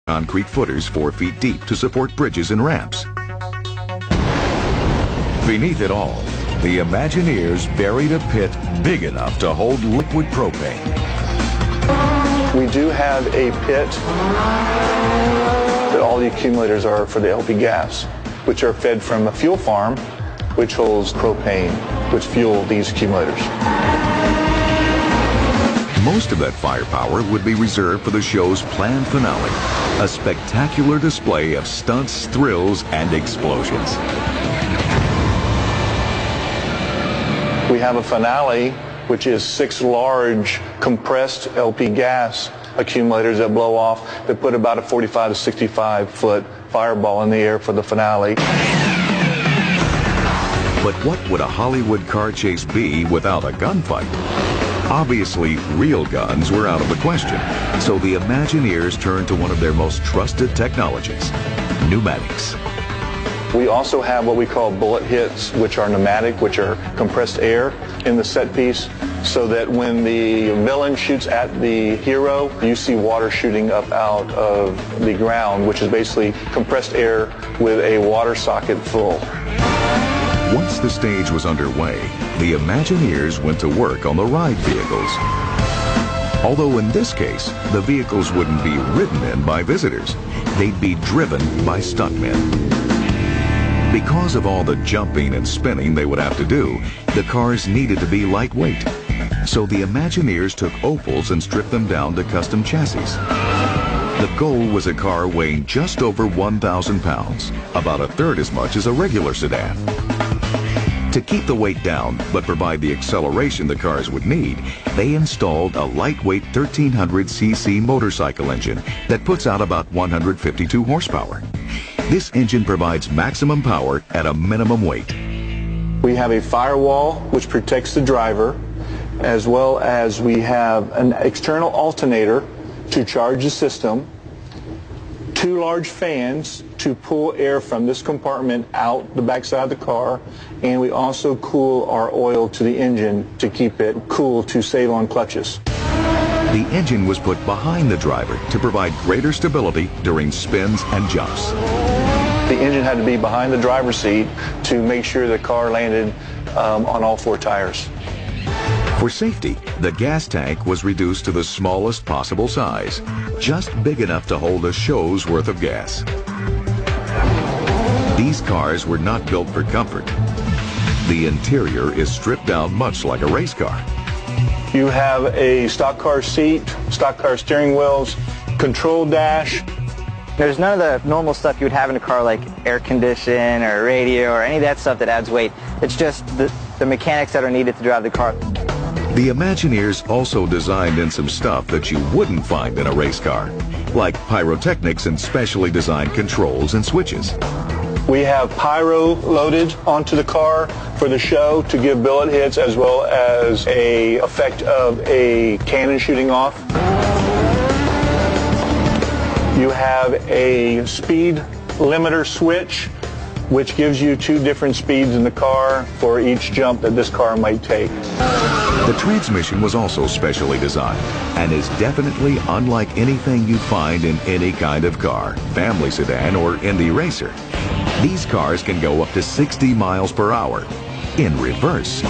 concrete footers 4 feet deep to support bridges and ramps. Beneath it all, the Imagineers buried a pit big enough to hold liquid propane. We do have a pit that all the accumulators are for the LP gas, which are fed from a fuel farm, which holds propane, which fuel these accumulators. Most of that firepower would be reserved for the show's planned finale, a spectacular display of stunts, thrills, and explosions. We have a finale, which is 6 large compressed LP gas accumulators that blow off, that put about a 45 to 65 foot fireball in the air for the finale. But what would a Hollywood car chase be without a gunfight? Obviously, real guns were out of the question, so the Imagineers turned to one of their most trusted technologies, pneumatics. We also have what we call bullet hits, which are pneumatic, which are compressed air in the set piece, so that when the villain shoots at the hero, you see water shooting up out of the ground, which is basically compressed air with a water socket full. Once the stage was underway, the Imagineers went to work on the ride vehicles. Although in this case, the vehicles wouldn't be ridden in by visitors, they'd be driven by stuntmen. Because of all the jumping and spinning they would have to do, the cars needed to be lightweight. So the Imagineers took opals and stripped them down to custom chassis. The goal was a car weighing just over 1,000 pounds, about a third as much as a regular sedan. To keep the weight down, but provide the acceleration the cars would need, they installed a lightweight 1,300cc motorcycle engine that puts out about 152 horsepower. This engine provides maximum power at a minimum weight. We have a firewall which protects the driver, as well as we have an external alternator to charge the system, 2 large fans to pull air from this compartment out the backside of the car, and we also cool our oil to the engine to keep it cool to save on clutches. The engine was put behind the driver to provide greater stability during spins and jumps. The engine had to be behind the driver's seat to make sure the car landed on all 4 tires. For safety, the gas tank was reduced to the smallest possible size, just big enough to hold a show's worth of gas. These cars were not built for comfort. The interior is stripped down much like a race car. You have a stock car seat, stock car steering wheels, control dash. There's none of the normal stuff you would have in a car like air condition or radio or any of that stuff that adds weight. It's just the mechanics that are needed to drive the car. The Imagineers also designed in some stuff that you wouldn't find in a race car, like pyrotechnics and specially designed controls and switches. We have pyro loaded onto the car for the show to give bullet hits, as well as a effect of a cannon shooting off. You have a speed limiter switch, which gives you 2 different speeds in the car for each jump that this car might take. The transmission was also specially designed and is definitely unlike anything you find in any kind of car, family sedan, or Indy racer. These cars can go up to 60 miles per hour in reverse.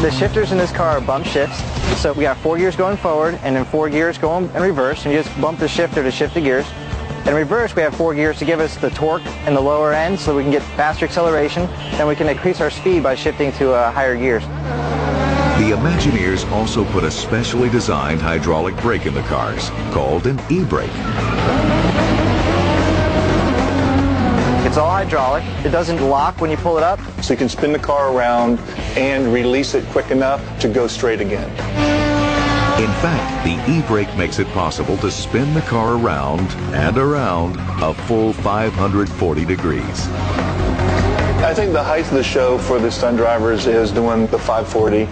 The shifters in this car are bump shifts. So we got 4 gears going forward and then 4 gears going in reverse, and you just bump the shifter to shift the gears. In reverse, we have 4 gears to give us the torque in the lower end so we can get faster acceleration. Then we can increase our speed by shifting to higher gears. The Imagineers also put a specially designed hydraulic brake in the cars, called an e-brake. It's all hydraulic. It doesn't lock when you pull it up. So you can spin the car around and release it quick enough to go straight again. In fact, the e-brake makes it possible to spin the car around and around a full 540 degrees. I think the height of the show for the stunt drivers is doing the 540.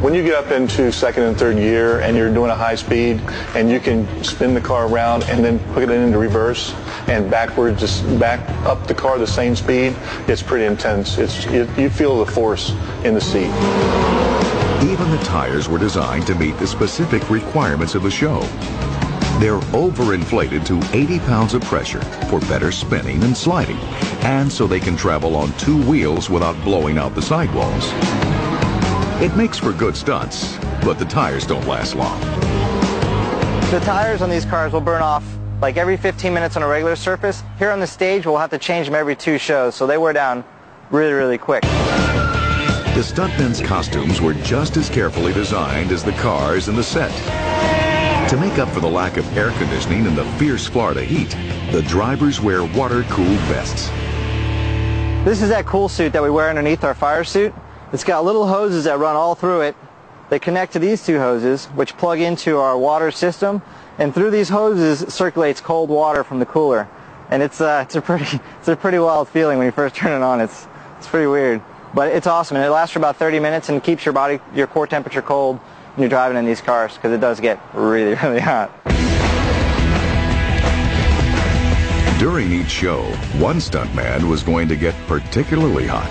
When you get up into 2nd and 3rd gear and you're doing a high speed and you can spin the car around and then put it into reverse and backwards, just back up the car the same speed, it's pretty intense. You feel the force in the seat. Even the tires were designed to meet the specific requirements of the show. They're overinflated to 80 pounds of pressure for better spinning and sliding, and so they can travel on two wheels without blowing out the sidewalls. It makes for good stunts, but the tires don't last long. The tires on these cars will burn off like every 15 minutes on a regular surface. Here on the stage, we'll have to change them every 2 shows, so they wear down really, really quick. The stuntmen's costumes were just as carefully designed as the cars and the set. To make up for the lack of air conditioning in the fierce Florida heat, the drivers wear water-cooled vests. This is that cool suit that we wear underneath our fire suit. It's got little hoses that run all through it. They connect to these 2 hoses, which plug into our water system, and through these hoses circulates cold water from the cooler. And it's a pretty wild feeling when you first turn it on. It's pretty weird, but it's awesome, and it lasts for about 30 minutes and keeps your core temperature cold when you're driving in these cars, because it does get really, really hot. During each show, one stuntman was going to get particularly hot.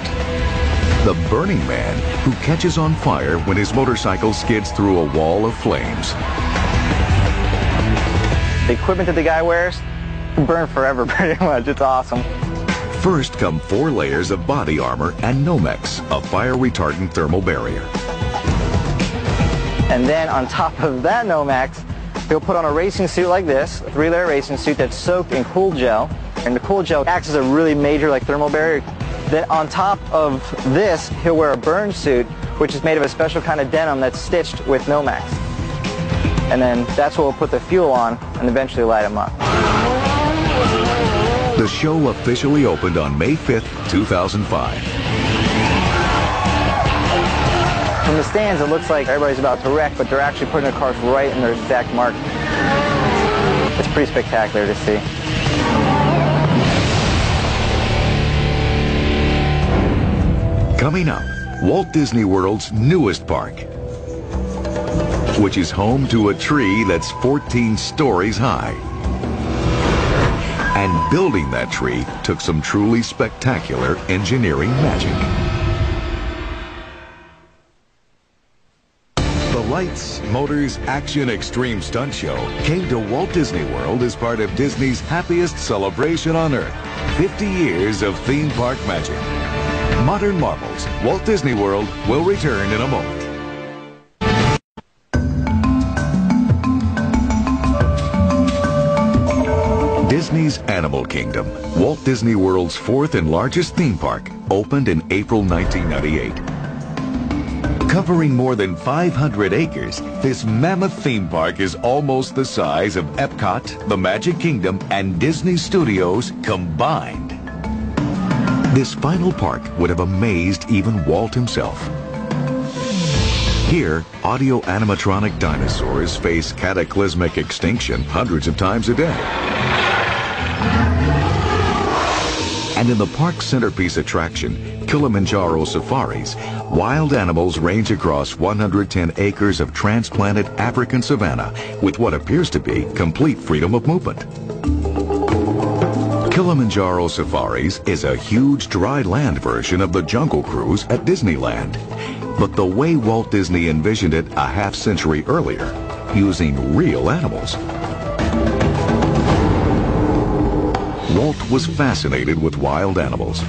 The Burning Man, who catches on fire when his motorcycle skids through a wall of flames. The equipment that the guy wears can burn forever, pretty much. It's awesome. First come 4 layers of body armor and Nomex, a fire-retardant thermal barrier. And then on top of that Nomex, he'll put on a racing suit like this, a 3-layer racing suit that's soaked in cool gel. And the cool gel acts as a really major thermal barrier. Then on top of this, he'll wear a burn suit, which is made of a special kind of denim that's stitched with Nomex. And then that's what we'll put the fuel on and eventually light him up. The show officially opened on May 5th, 2005. From the stands, it looks like everybody's about to wreck, but they're actually putting their cars right in their exact mark. It's pretty spectacular to see. Coming up, Walt Disney World's newest park, which is home to a tree that's 14 stories high. And building that tree took some truly spectacular engineering magic. The Lights, Motors, Action Extreme Stunt Show came to Walt Disney World as part of Disney's happiest celebration on Earth, 50 years of theme park magic. Modern Marvels, Walt Disney World will return in a moment. Disney's Animal Kingdom, Walt Disney World's 4th and largest theme park, opened in April 1998. Covering more than 500 acres, this mammoth theme park is almost the size of Epcot, the Magic Kingdom, and Disney Studios combined. This final park would have amazed even Walt himself. Here, audio animatronic dinosaurs face cataclysmic extinction hundreds of times a day. And in the park's centerpiece attraction, Kilimanjaro Safaris, wild animals range across 110 acres of transplanted African savanna with what appears to be complete freedom of movement. Kilimanjaro Safaris is a huge dry land version of the Jungle Cruise at Disneyland, but the way Walt Disney envisioned it a half-century earlier, using real animals. Walt was fascinated with wild animals.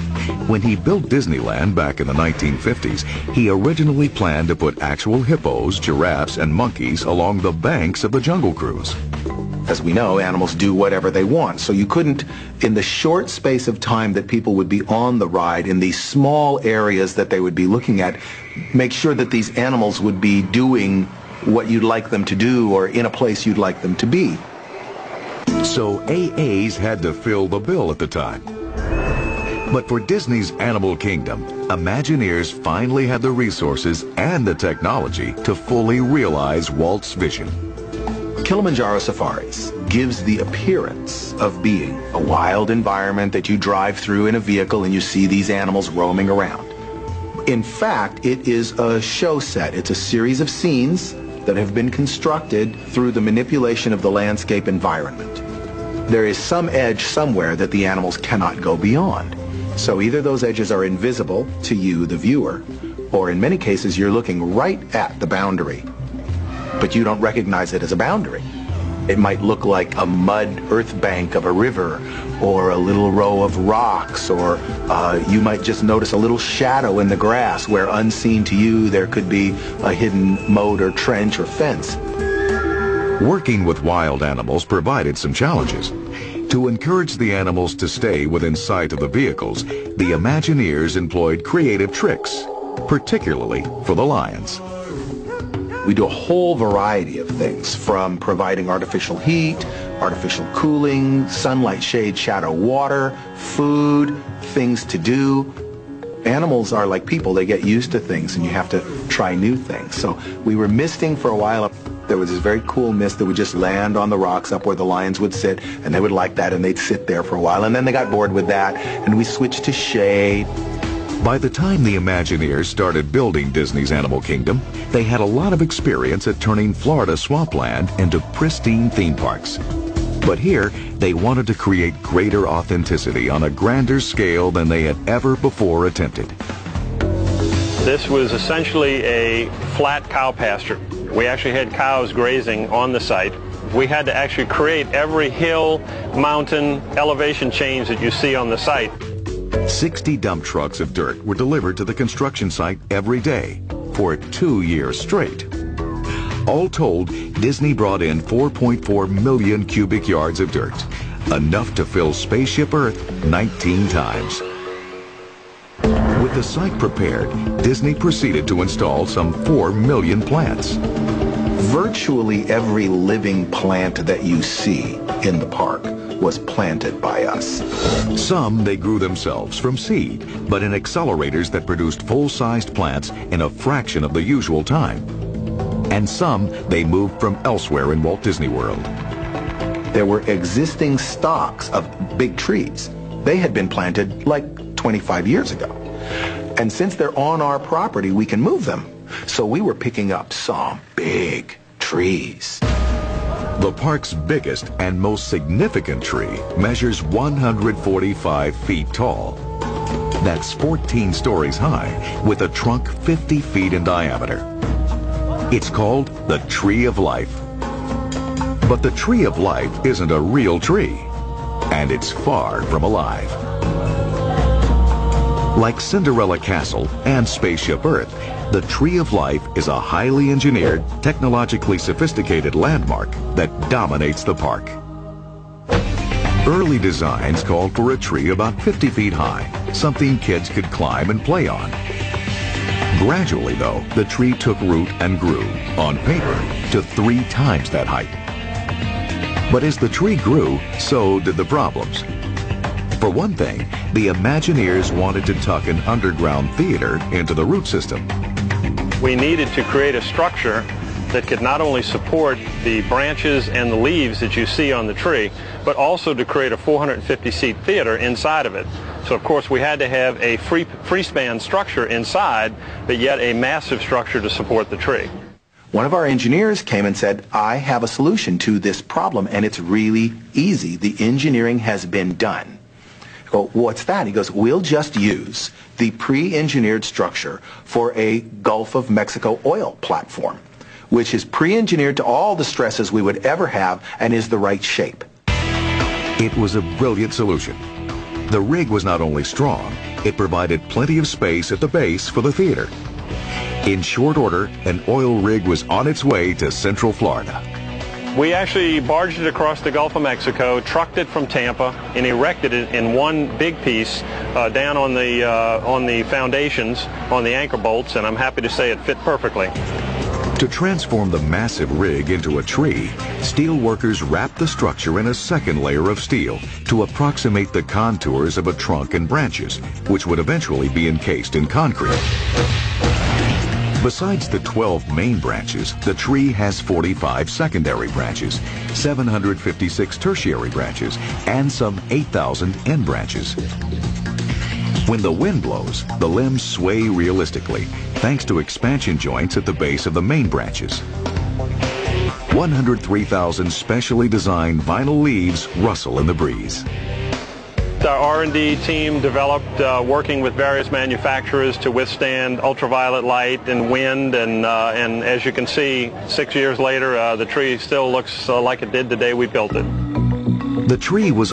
When he built Disneyland back in the 1950s, he originally planned to put actual hippos, giraffes, and monkeys along the banks of the Jungle Cruise. As we know, animals do whatever they want, so you couldn't, in the short space of time that people would be on the ride, in these small areas that they would be looking at, make sure that these animals would be doing what you'd like them to do or in a place you'd like them to be. So AAs had to fill the bill at the time. But for Disney's Animal Kingdom, Imagineers finally had the resources and the technology to fully realize Walt's vision. Kilimanjaro Safaris gives the appearance of being a wild environment that you drive through in a vehicle and you see these animals roaming around. In fact, it is a show set. It's a series of scenes that have been constructed through the manipulation of the landscape environment. There is some edge somewhere that the animals cannot go beyond. So either those edges are invisible to you, the viewer, or in many cases you're looking right at the boundary, but you don't recognize it as a boundary. It might look like a mud earth bank of a river, or a little row of rocks, or you might just notice a little shadow in the grass where unseen to you there could be a hidden moat or trench or fence. Working with wild animals provided some challenges. To encourage the animals to stay within sight of the vehicles, the Imagineers employed creative tricks, particularly for the lions. We do a whole variety of things, from providing artificial heat, artificial cooling, sunlight, shade, shadow, water, food, things to do. Animals are like people. They get used to things, and you have to try new things. So we were misting for a while. There was this very cool mist that would just land on the rocks up where the lions would sit, and they would like that, and they'd sit there for a while. And then they got bored with that, and we switched to shade. By the time the Imagineers started building Disney's Animal Kingdom, they had a lot of experience at turning Florida swampland into pristine theme parks. But here, they wanted to create greater authenticity on a grander scale than they had ever before attempted. This was essentially a flat cow pasture. We actually had cows grazing on the site. We had to actually create every hill, mountain, elevation change that you see on the site. 60 dump trucks of dirt were delivered to the construction site every day for 2 years straight. All told, Disney brought in 4.4 million cubic yards of dirt, enough to fill Spaceship Earth 19 times. With the site prepared, Disney proceeded to install some 4 million plants. Virtually every living plant that you see in the park was planted by us. Some they grew themselves from seed, but in accelerators that produced full-sized plants in a fraction of the usual time. And some they moved from elsewhere in Walt Disney World. There were existing stocks of big trees. They had been planted like 25 years ago. And since they're on our property, we can move them. So we were picking up some big trees. The park's biggest and most significant tree measures 145 feet tall. That's 14 stories high, with a trunk 50 feet in diameter. It's called the Tree of Life. But the Tree of Life isn't a real tree, and it's far from alive. Like Cinderella Castle and Spaceship Earth, the Tree of Life is a highly engineered, technologically sophisticated landmark that dominates the park. Early designs called for a tree about 50 feet high, something kids could climb and play on. Gradually, though, the tree took root and grew, on paper, to 3 times that height. But as the tree grew, so did the problems. For one thing, the Imagineers wanted to tuck an underground theater into the root system. We needed to create a structure that could not only support the branches and the leaves that you see on the tree, but also to create a 450-seat theater inside of it. So of course we had to have a free-span structure inside, but yet a massive structure to support the tree. One of our engineers came and said, I have a solution to this problem, and it's really easy. The engineering has been done. I go, what's that? He goes, we'll just use the pre-engineered structure for a Gulf of Mexico oil platform, which is pre-engineered to all the stresses we would ever have and is the right shape. It was a brilliant solution. The rig was not only strong, it provided plenty of space at the base for the theater. In short order, an oil rig was on its way to Central Florida. We actually barged it across the Gulf of Mexico, trucked it from Tampa, and erected it in one big piece down on the foundations, on the anchor bolts, and I'm happy to say it fit perfectly. To transform the massive rig into a tree, steel workers wrapped the structure in a second layer of steel to approximate the contours of a trunk and branches, which would eventually be encased in concrete. Besides the 12 main branches, the tree has 45 secondary branches, 756 tertiary branches, and some 8,000 end branches. When the wind blows, the limbs sway realistically, thanks to expansion joints at the base of the main branches. 103,000 specially designed vinyl leaves rustle in the breeze. our R&D team developed working with various manufacturers to withstand ultraviolet light and wind, and as you can see, 6 years later, the tree still looks like it did the day we built it. The tree was